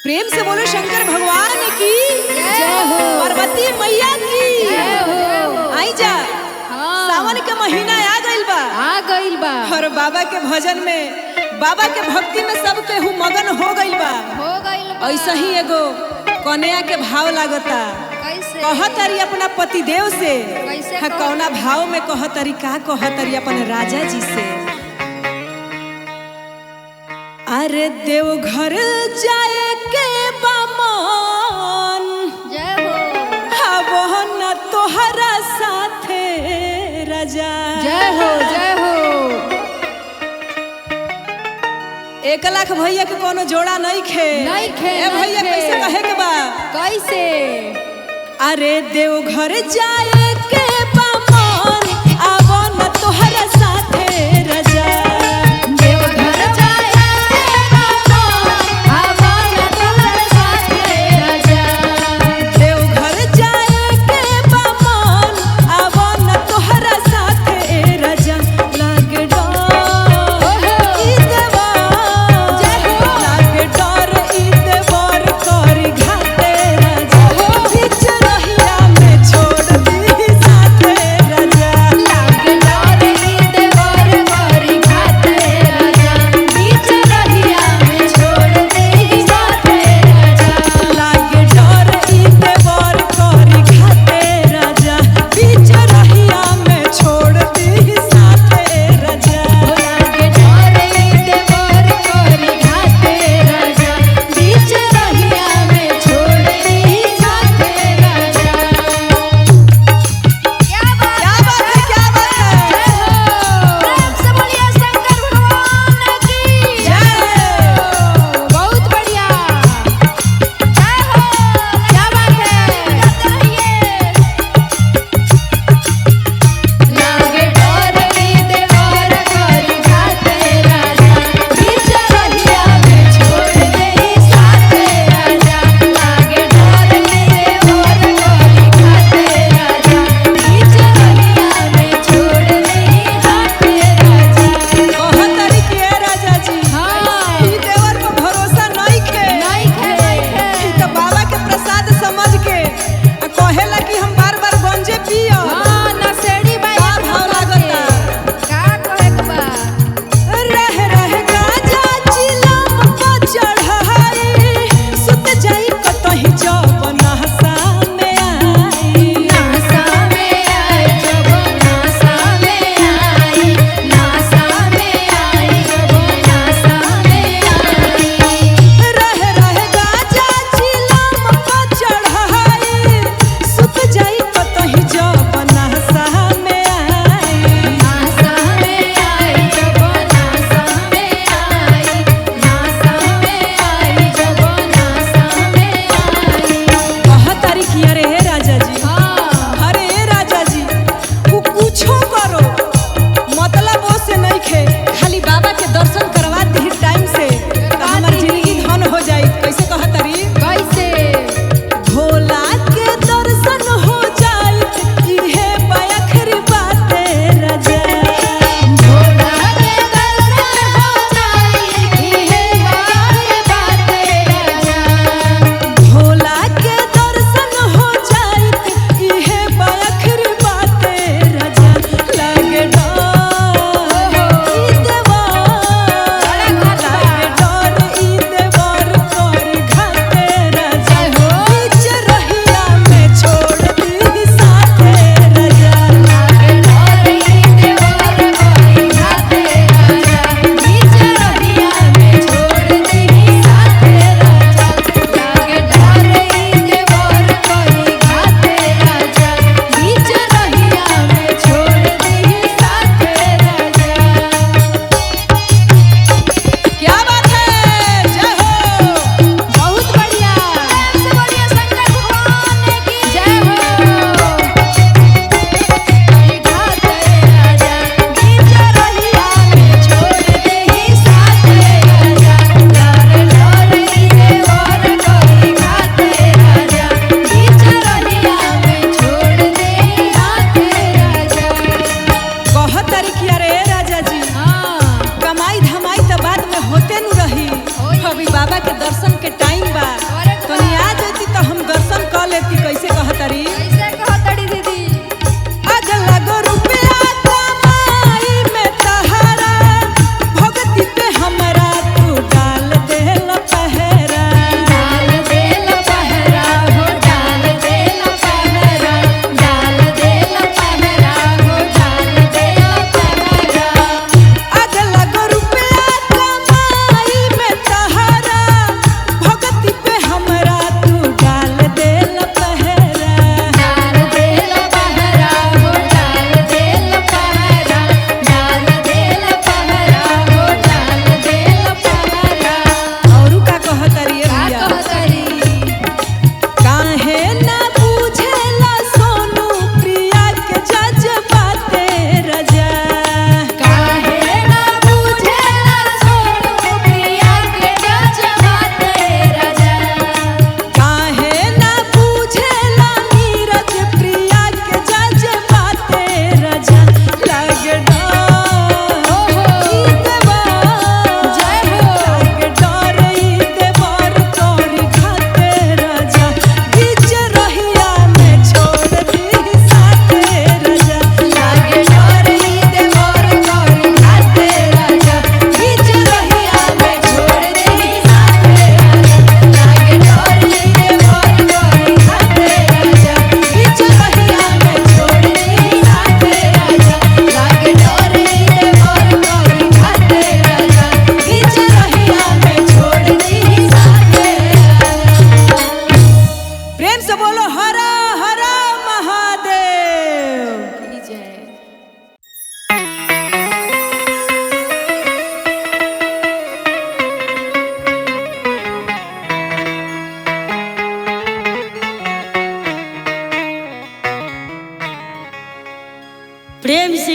प्रेम से बोलो शंकर भगवान की जय हो। पार्वती मैया की जय हो। आई जा सावन के महीना आ गइल बा और बाबा के भजन में बाबा के भक्ति में सब केहू मगन हो गइल बा। ऐसा ही एगो कन्या के भाव लागता कहतरी अपना पतिदेव से कौना भाव में कहतरी का कहतरी अपन राजा जी से। अरे देव घर जाए के बामन जय हो। अब न तोहरा साथे राजा। जय हो जय हो। 1 लाख भैया के कोनो जोड़ा नहीं खे ए भैया कैसे कहे के बा कैसे। अरे देव घर जाए के बामन अब न तोहरा साथे राजा।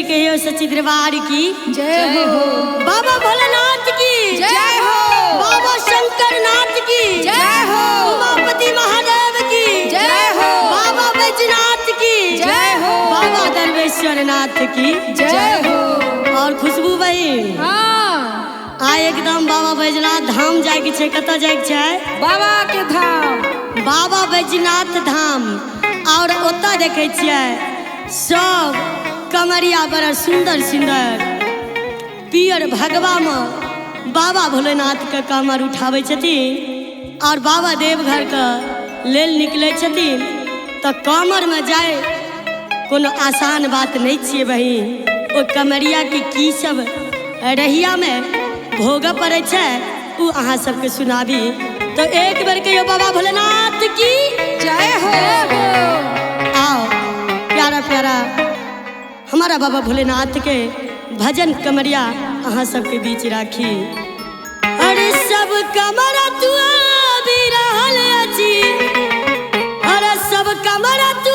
के हो सच्ची दरबार की जय हो बाबा भोलेनाथ की जय हो बाबा शंकर नाथ की जय हो उमापति महादेव की जय हो बाबा बैजनाथ की जय हो बाबा दरवेश्वर नाथ की जय हो। और खुशबू बहन हाँ आ एकदम बाबा बैजनाथ धाम जाए के छे। कतऽ जाए के छै? बाबा के धाम बाबा बैजनाथ धाम। और ओतऽ देखे छियै सब कमरिया बड़ा सुंदर सुंदर पियर भगवा में बाबा भोलेनाथ के कमर उठावे छथिन और बाबा देवघर के लेल निकले छथिन। तो कमर में जाए कोनो आसान बात नहीं छिए बहिन। ओ कमरिया के की सब रहिया में भोग पड़े छै उ अहाँ सबके सुनाबी। तो एक बेर कहियो बाबा भोलेनाथ की जय हो आओ प्यारा प्यारा हमारा बाबा भोलेनाथ के भजन कमरिया अहाँ सबके बीच राखी। अरे सब कमरा तू भी रहल अछि, अरे सब कमरा तू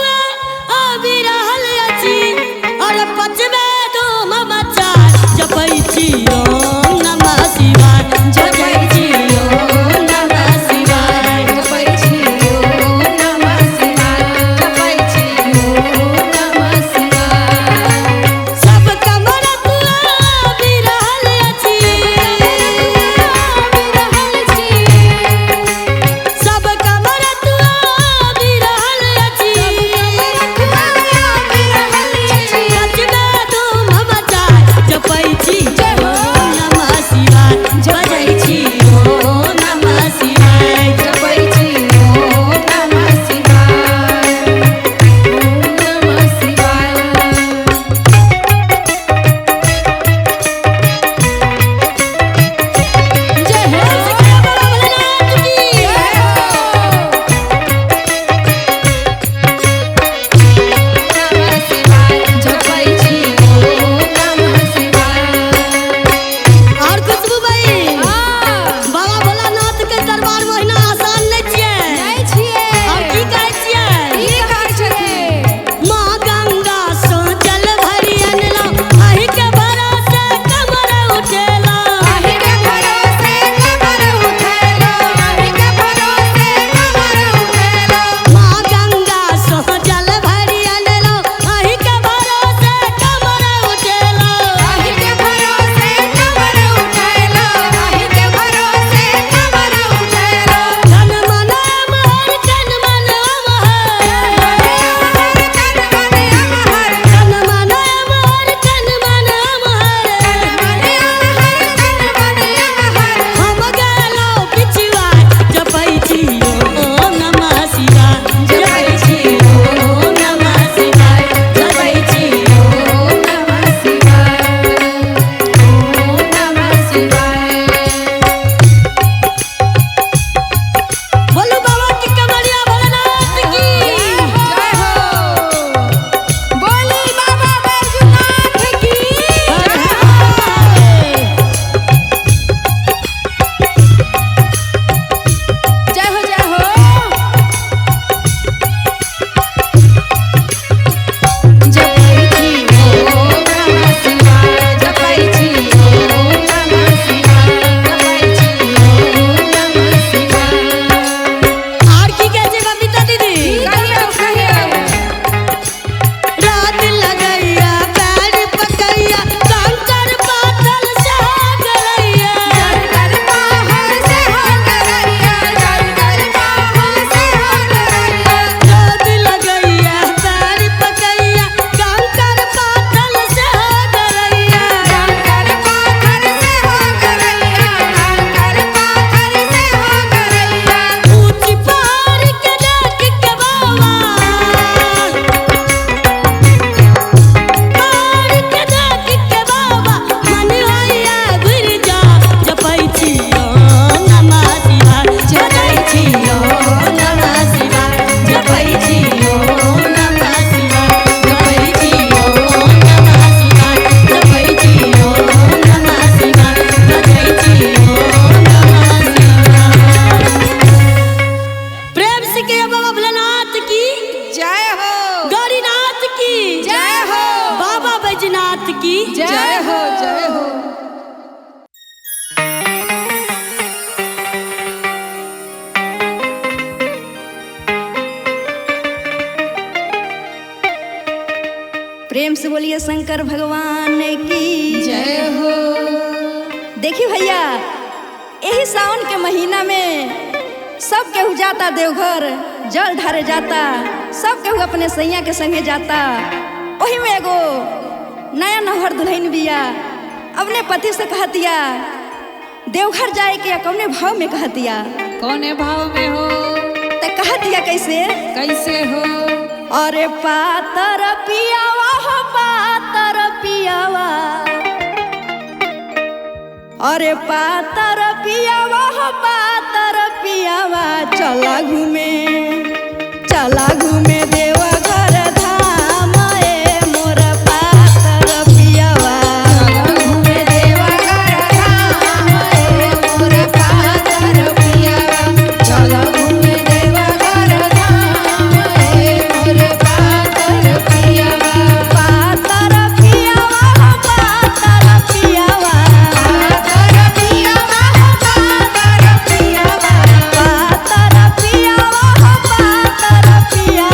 भी रहल अछि, अरे पचमे धूम मचा जपै छी ओम नमः शिवाय, जपै छी ओम नमः शिवाय, जपै छी ओम नमः शिवाय, जपै छी ओम नमः शिवाय। सब कमरा तू भी रहल अछि, रहल छी प्रेम से बोलिए शंकर भगवान की जय हो। देखिए भैया, यही सावन के महीना में सब केहू जाता देवघर, जल ढारे जाता, सब केहू अपने सैया के संगे जाता। वही में एगो नया नहर दुल्हन बिया अपने पति से कहतिया देवघर जाए के कौने भाव में कहतिया, कौने भाव में हो, तो कहतिया कैसे कैसे हो। अरे पातर पियावा हो पातर पियावा, अरे पातर पियावा हो पातर पियावा, चला घूमे देवा घर धाम ए मोर पातर पियावा। चला घूमे देवा घर धाम ए मोर पातर पियावा। चला घूमे देवा घर धाम ए मोर पातर पियावा। पातर पियावा हो पातर पियावा, पातर पियावा हो पातर पियावा। पातर पियावा हो पातर पियावा,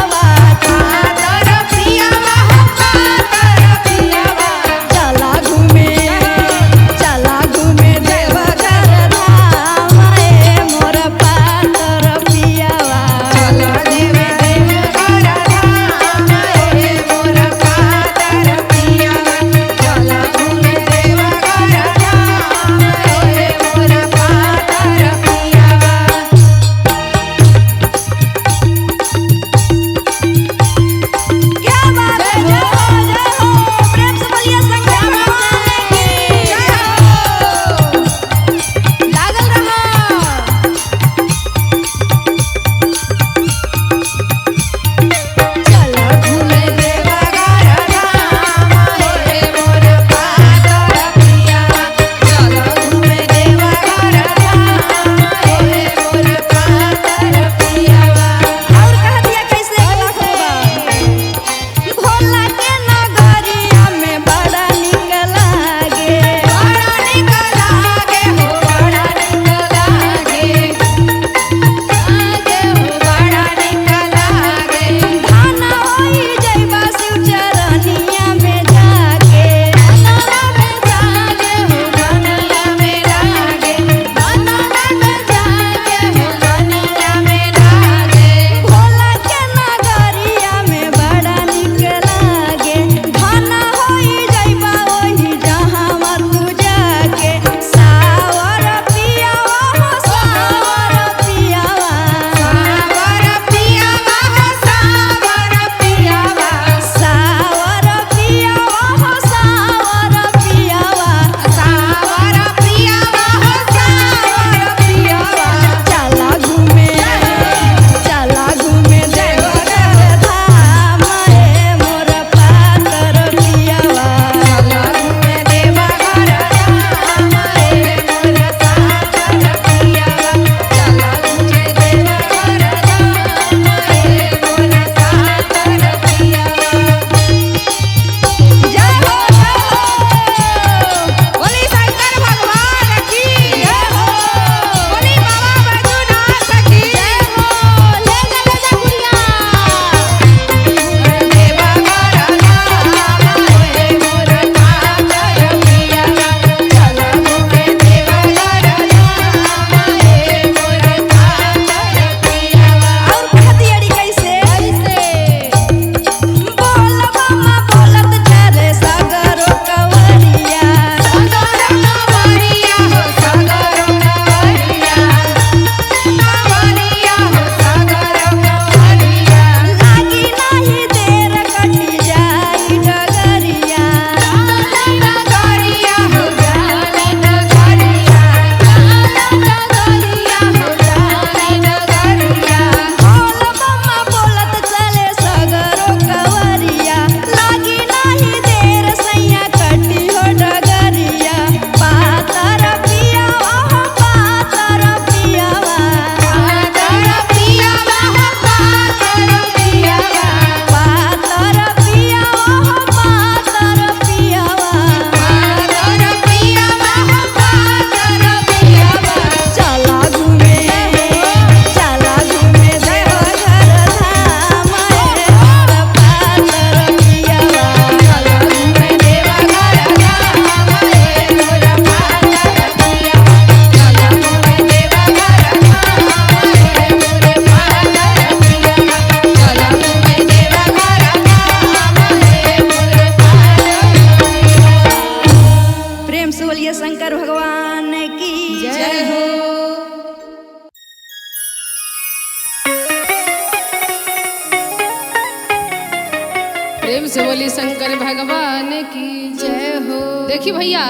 प्रेम से बोली शंकर भगवान की जय हो। देखी भैया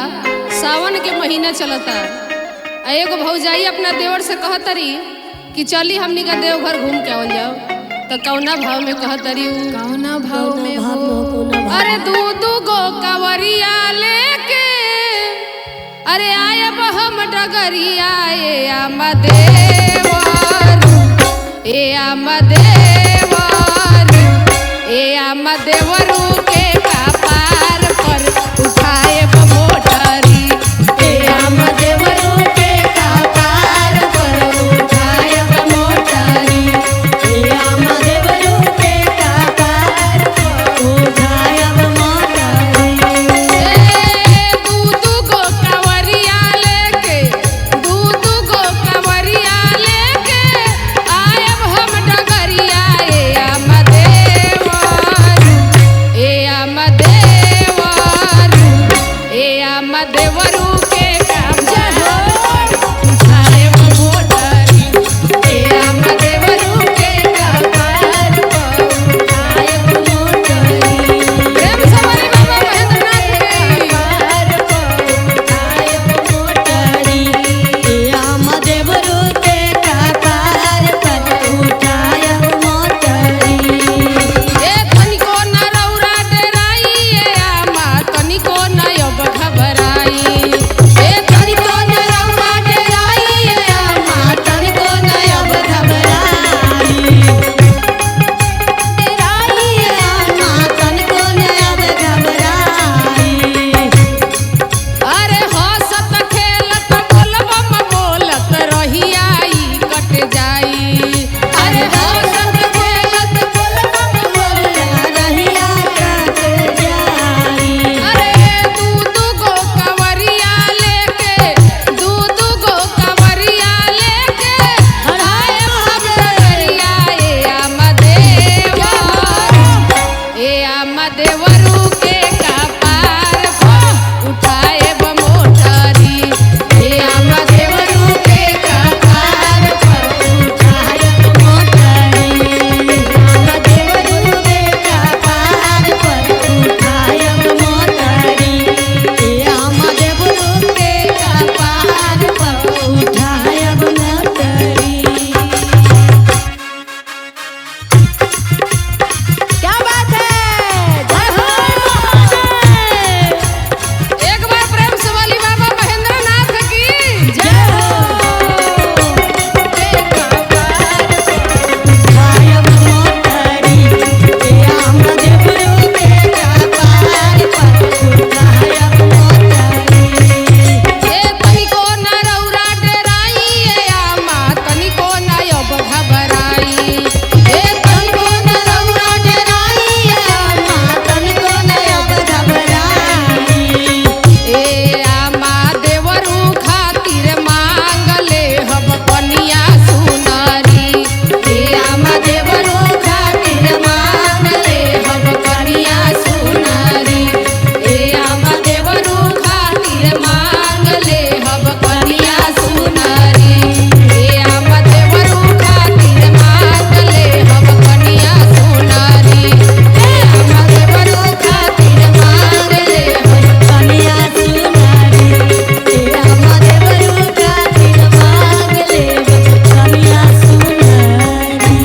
सावन के महीना चलता, एगो भौजाई अपना देवर से कहतरी कि चली हमनी का देवघर घूम के आवल जाओ। तो कौना भाव में कहतरी, कौना भाव में हो? अरे दू गो कवरिया लेके अरे आयब हम डगरिया ए आमदेवर ए आमदेवर ए आमदेवरू के कपार पर उठाए मोटरी ए आमदेवरू के कपार पर उठाए मोटरी ए आमदेवरू के कपार पर उठाए मोटरी। दू गो कवरिया लेके दू गो कवरिया लेके आयब हम डगरिया ए आमदेवर ए आमदेवर ए आमदेवरू के कपार उठाए मोटरी ए आमदेवरू के कपार पर उठाए मोटरी। प्रेम से बोली बाबा महेंद्रनाथ की कपार पर उठाए मोटरी ए आमदेवरू के कपार पर उठाए मोटरी। ए तनिको न रौरा डराई ए आमा तनिको न अब घबराई ए तनिको न रौरा डराई ए आमा तनिको न अब घबराई डराई आमा तनिको न अब घबराई। अरे हंसत खेलत बोलबम बोलत रहिया ई कट जाई अरे हंसत खेलत बोलबम बोलत रहिया कट जाई। अरे दू गो कवरिया लेके दू गो कवरिया लेके आए हम डगरिया ए आमदेवर ए आमदेवरू के कपार पर उठाए मोटरी ए आमदेवरू के कपार पर उठाए मोटरी आमदेवरू के कपार पर उठाए मोटरी ए आमदेवरू के कपार पर उठाए मोटरी। क्या बात है, जय हो। एक बार प्रेम से बोली बाबा महेंद्रनाथ की जय हो। उठाए मोटरी ए आमदेवरू के कपार पर उठाए मोटरी। ए तनिको न रौरा डराई ए आमा तनिको न अब घबराई ए तनिको न रौरा डराई ए आमा तनिको न अब घबराई ए आमा देवरू खातिर मांगले हम कनिया सुनारी ए आमा देवरू खातिर मांगले हम कनिया सुनारी ए आमा देवरू खातिर मांगले हम कनिया सुनारी ए आमा देवरू खातिर मांगले हम कनिया सुनारी ए आमा देवरू खातिर मांगले हम कनिया सुनारी ए आमदेवरू खातिर मांगले कनिया सुनारी।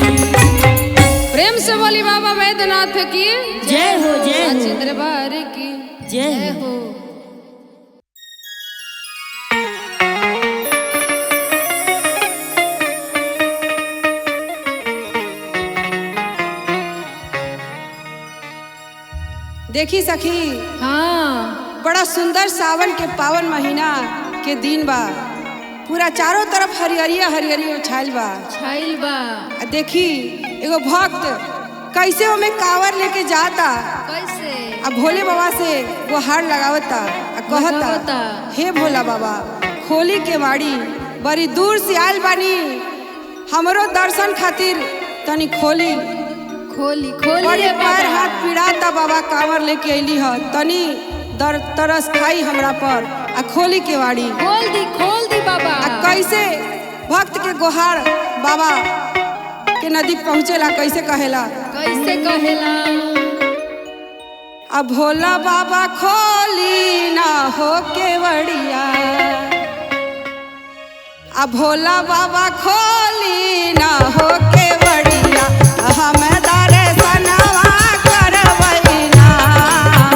प्रेम से बोली बाबा वैद्यनाथ की जय हो, जय हो। दरबार की जय हो। देखी सखी हाँ बड़ा सुंदर सावन के पावन महीना के दिन बा, पूरा चारों तरफ हरियरिया हरियरी छाइल बा। छाइल बा आ देखी एगो भक्त कैसे ओमे कांवर लेके जाता कैसे आ भोले बाबा से गुहार लगावता आ कहता, लगावता। हे भोला बाबा खोली के वाड़ी, बड़ी दूर से आयल बानी, हमरो दर्शन खातिर तनी खोली। खोली खोली बड़े रे पैर बाबा। हाथ पिड़ाता बाबा, कांवर लेके अइली ह, तनी तरस खाई हमरा पर आ खोली के वाड़ी। खोल दी बाबा। आ कैसे भक्त के गुहार बाबा के नदी पहुँचेला, कैसे कहेला, कैसे कहेला अब भोला बाबा खोली ना हो केवड़िया, अब भोला बाबा खोली ना हो केवड़िया, हम दर्शनवा करवैना।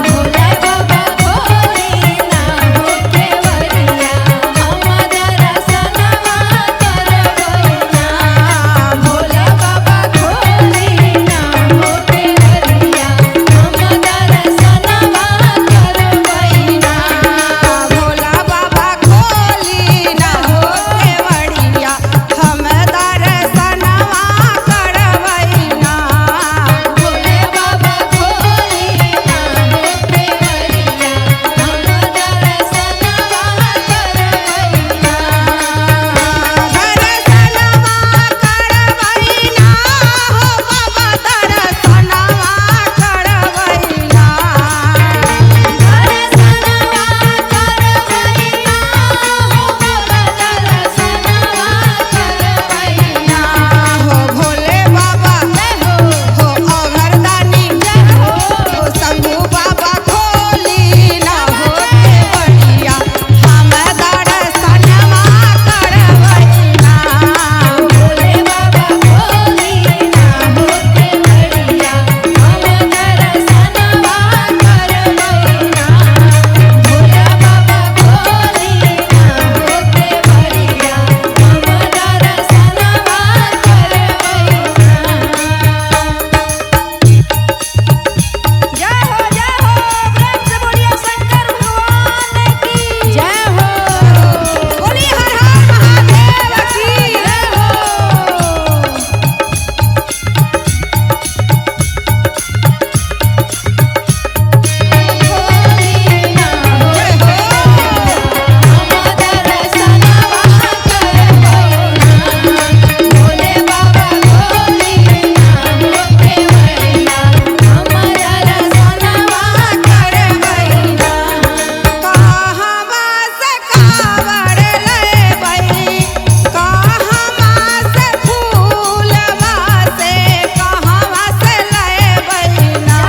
भोला बाबा खोली ना हो केवड़िया, हम दर्शनवा करवैना। भोला बाबा खोली ना हो केवड़िया, हम दर्शनवा करवैना। भोला बाबा खोली ना हो केवड़िया, हम दर्शनवा करवैना। भोले बाबा खोली ना हो केवड़िया, हम दर्शनवा करवैना। दर्शनवा करवैना हो बाबा, दर्शनवा करवैना। दर्शनवा करवैना हो बाबा, दर्शनवा करवैना। हो भोले बाबा हो अगरदानी हो शंभू बाबा खोली ना हो केवड़िया, हम दर्शनवा करवैना। भोले बाबा खोली ना हो केवड़िया, हम दर्शनवा करवैना। भोला बाबा खोली ना हो केवड़िया, हम दर्शनवा करवैना। जय हो प्रेम से बोलिए शंकर भगवान की जय हो। बोली हर हर महादेव की जय हो। खोली ना हो केवड़िया, हम दर्शनवा करवैना। भोले बाबा खोली ना हो केवड़िया, हम दर्शनवा करवैना। कहवा से कावड़ लेबै, कहवा से फूलवा से, कहवा से लेबै ना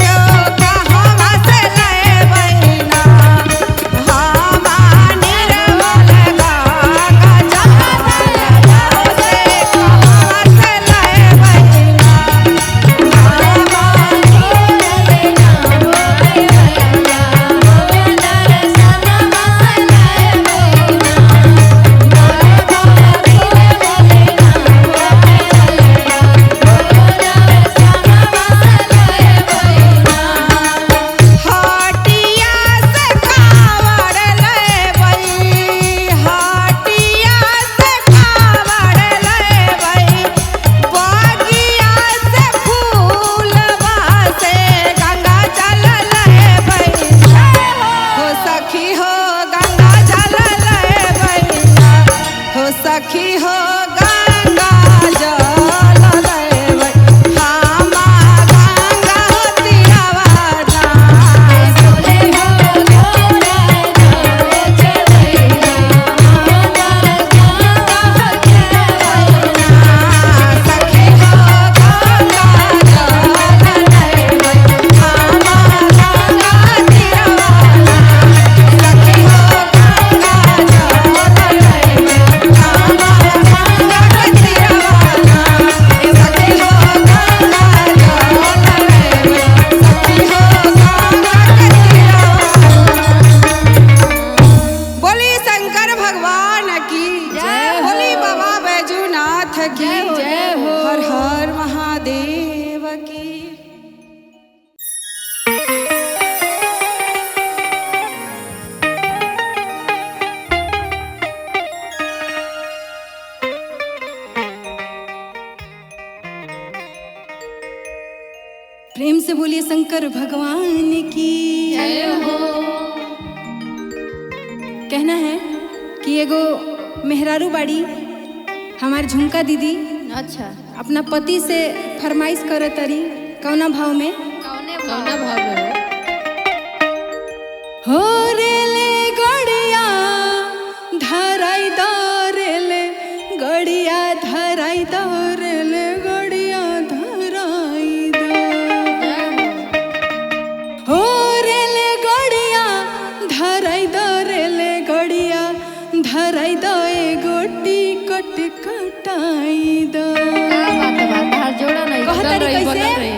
यो, कहवा से लेबै ना हमा निर्मल गंगा जल से, कहवा से लेबै ना हटिया से कावड़ लेबै, हटिया से कावड़ लेबै, बगिया से फूलवा से गंगा जल लेबै हो सखी हो गंगा जल लेबै हो सखी हो गंगा जल लेबै हमा गंगा तीरवा सखी हो गंगा जल लेबै हमा गंगा तीरवा, सखी हो गंगा जल लेबै हमा गंगा तीरवा, सखी हो गंगा जल लेबै सखी हो गंगा तीरवा। बोली शंकर भगवान की जय हो। बोली बाबा बैजूनाथ की जय हो। हर हर महादेव की। प्रेम से बोलिए शंकर भगवान की। जय हो। कहना है कि एगो मेहरारू बाड़ी हमार झुमका दीदी अच्छा अपना पति से फरमाइश करे तरी कौना भाव में कौना भाव में हो रे ले गड़िया धराई दौरेले गड़िया धराई दौरेले गड़िया धराई दो बनल रही।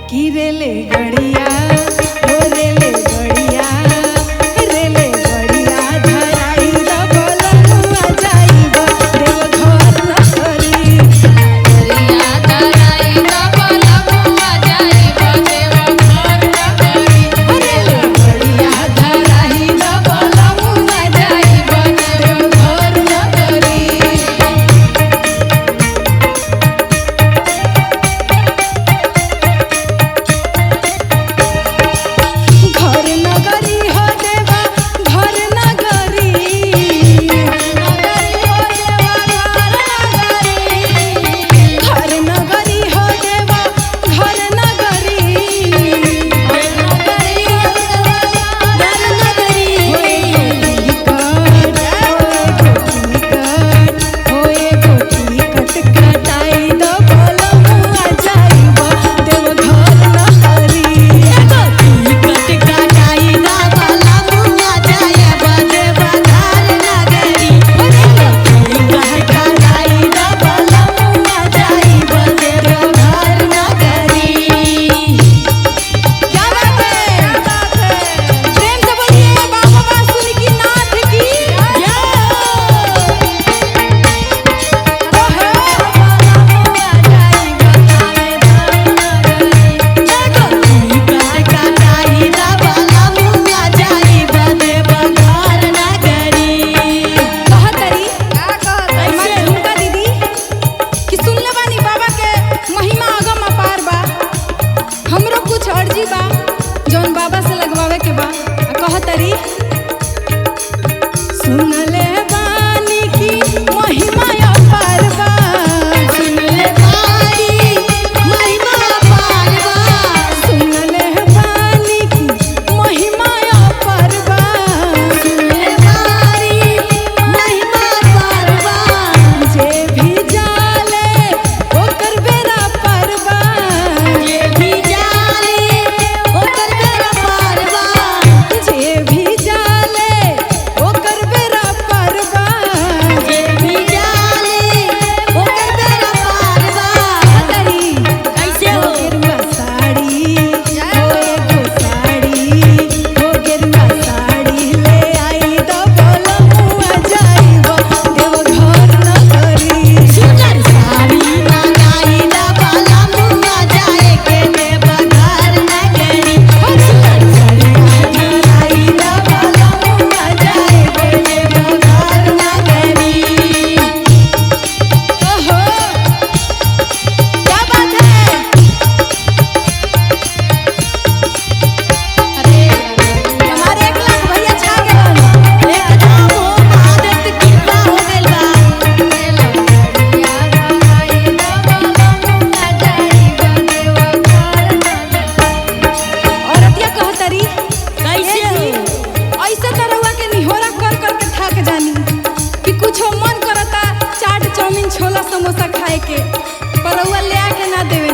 कि रेले गड़िया ओ रेले गड़िया रेले गड़िया धराई द बोलनुआ जाइब देवघर नगरी। गरिया धराई द बोलमुआ जाइब देवघर नगरी। रेले गड़िया धराई द बोलनुआ जाइब देवघर नगरी। घर नगरी हो देवा घर नगरी घर नगरी हो देवा घर नगरी होए गोटी कट कटाई द बोलमुआ जाइब देवघर नगरी। क्या बात है? प्रेम से बोलिए बाबा बासुकीनाथ की कहतरी हमार झुमका दीदी कि सुनले बानी बाबा के महिमा अगम अपार बा। हमरो कुछ अर्जी बा जौन बाबा से लगवावे के बा। कहतरी सुनले बानी की महिमा अपार बा। सुनले बानी की महिमा अपार बा। जे भी जाले ओकर बेरा पार बा। जे भी जाले ओकर बेरा पार बा। कैसे हो गेरुआ साड़ी हो एगो साड़ी हो गेरुआ साड़ी ले आई द बोलमुआ जाइब देवघर नगरी। सुंदर साड़ी मंगाई द बोलमुआ जाए के देवघर नगरी। सुंदर साड़ी मंगाई द बोलमुआ जाए के देवघर नगरी। ओहो क्या बात है? हमारे 1 लाख भैया छा गए। एकदम हो महादेव की कृपा हो गइल बा। औरतिया कहतरी कैसे हो? ऐसे तरहुआ के निहोरा कर कर के थक जानी कि कुछो मन करता चाट चाउमीन छोला समोसा खाए के, पर रउआ ले आके ना देवे